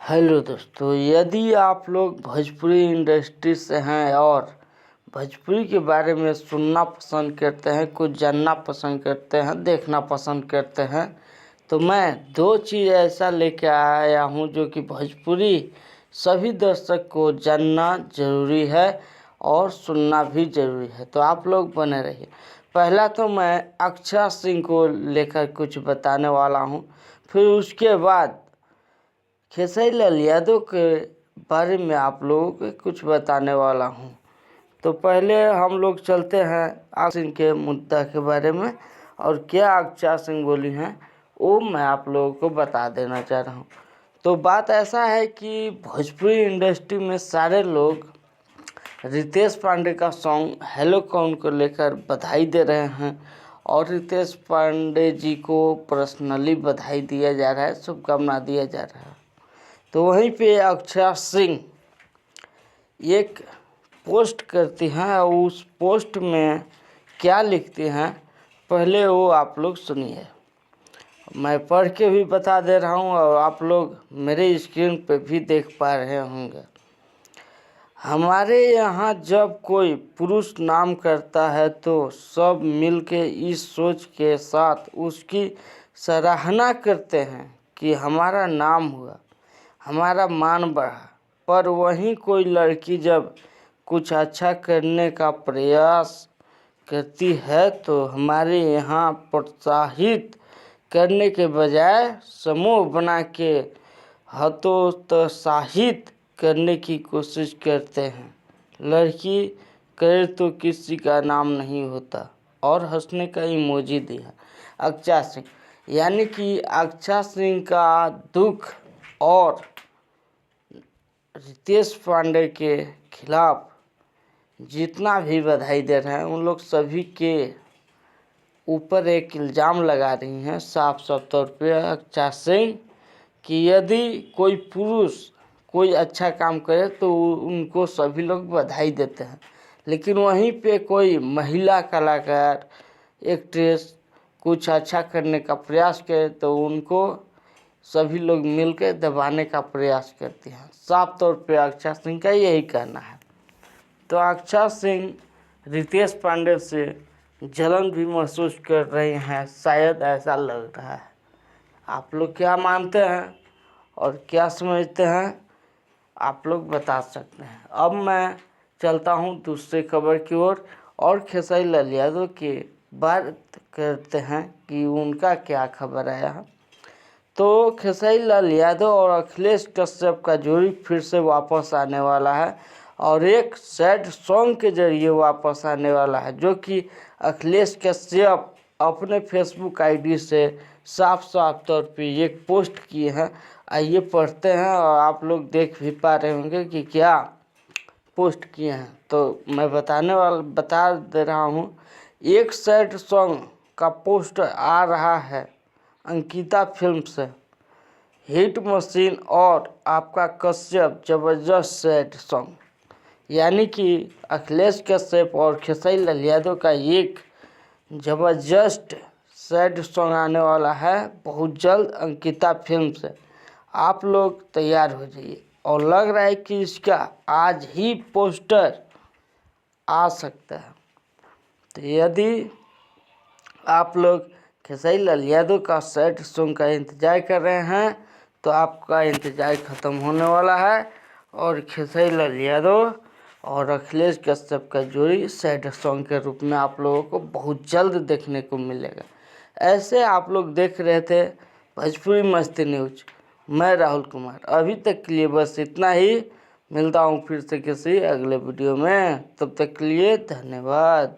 Hello दोस्तों, यदि आप लोग भोजपुरी इंडस्ट्री से हैं और भोजपुरी के बारे में सुनना पसंद करते हैं, कुछ जानना पसंद करते हैं, देखना पसंद करते हैं, तो मैं दो चीज़ ऐसा लेके आया हूँ जो कि भोजपुरी सभी दर्शक को जानना ज़रूरी है और सुनना भी ज़रूरी है। तो आप लोग बने रहिए। पहला तो मैं अक्षरा सिंह को लेकर कुछ बताने वाला हूँ, फिर उसके बाद खेसारी लाल यादव के बारे में आप लोगों को कुछ बताने वाला हूँ। तो पहले हम लोग चलते हैं अक्षरा सिंह के मुद्दा के बारे में, और क्या अक्षरा सिंह बोली हैं वो मैं आप लोगों को बता देना चाह रहा हूँ। तो बात ऐसा है कि भोजपुरी इंडस्ट्री में सारे लोग रितेश पांडे का सॉन्ग हेलो कौन को लेकर बधाई दे रहे हैं, और रितेश पांडे जी को पर्सनली बधाई दिया जा रहा है, शुभकामना दिया जा रहा है। तो वहीं पे अक्षरा सिंह एक पोस्ट करती हैं और उस पोस्ट में क्या लिखती हैं पहले वो आप लोग सुनिए। मैं पढ़ के भी बता दे रहा हूँ और आप लोग मेरे स्क्रीन पे भी देख पा रहे होंगे। हमारे यहाँ जब कोई पुरुष नाम करता है तो सब मिलके इस सोच के साथ उसकी सराहना करते हैं कि हमारा नाम हुआ, हमारा मान बढ़ा। पर वहीं कोई लड़की जब कुछ अच्छा करने का प्रयास करती है तो हमारे यहाँ प्रोत्साहित करने के बजाय समूह बना के हतोत्साहित करने की कोशिश करते हैं। लड़की करे तो किसी का नाम नहीं होता, और हंसने का इमोजी दिया अक्षरा सिंह। यानी कि अक्षरा सिंह का दुख और रितेश पांडे के खिलाफ जितना भी बधाई दे रहे हैं उन लोग सभी के ऊपर एक इल्ज़ाम लगा रही हैं साफ साफ तौर पे अक्षरा सिंह कि यदि कोई पुरुष कोई अच्छा काम करे तो उनको सभी लोग बधाई देते हैं, लेकिन वहीं पे कोई महिला कलाकार एक्ट्रेस कुछ अच्छा करने का प्रयास करे तो उनको सभी लोग मिलकर दबाने का प्रयास करते हैं। साफ तौर पे अक्षरा सिंह का यही कहना है। तो अक्षरा सिंह रितेश पांडे से जलन भी महसूस कर रहे हैं, शायद ऐसा लग रहा है। आप लोग क्या मानते हैं और क्या समझते हैं आप लोग बता सकते हैं। अब मैं चलता हूं दूसरे खबर की ओर और खेसारी लाल यादव की बात करते हैं कि उनका क्या खबर आया है। तो खेसारी लाल यादव और अखिलेश कश्यप का जोड़ी फिर से वापस आने वाला है और एक सैड सॉन्ग के जरिए वापस आने वाला है, जो कि अखिलेश कश्यप अपने फेसबुक आईडी से साफ साफ तौर पे एक पोस्ट किए हैं। आइए पढ़ते हैं और आप लोग देख भी पा रहे होंगे कि क्या पोस्ट किए हैं। तो मैं बता दे रहा हूँ। एक सैड सॉन्ग का पोस्ट आ रहा है अंकिता फिल्म से, हिट मशीन और आपका कश्यप जबरदस्त सैड सॉन्ग। यानी कि अखिलेश कश्यप और खेसारी लाल यादव का एक जबरदस्त सैड सॉन्ग आने वाला है बहुत जल्द अंकिता फिल्म से। आप लोग तैयार हो जाइए, और लग रहा है कि इसका आज ही पोस्टर आ सकता है। तो यदि आप लोग खेसारी लाल यादव का सैड सॉन्ग का इंतज़ार कर रहे हैं तो आपका इंतज़ार ख़त्म होने वाला है, और खेसारी लाल यादव और अखिलेश कश्यप का जोड़ी सैड सॉन्ग के रूप में आप लोगों को बहुत जल्द देखने को मिलेगा। ऐसे आप लोग देख रहे थे भोजपुरी मस्ती न्यूज। मैं राहुल कुमार। अभी तक के लिए बस इतना ही। मिलता हूँ फिर से किसी अगले वीडियो में, तब तक के लिए धन्यवाद।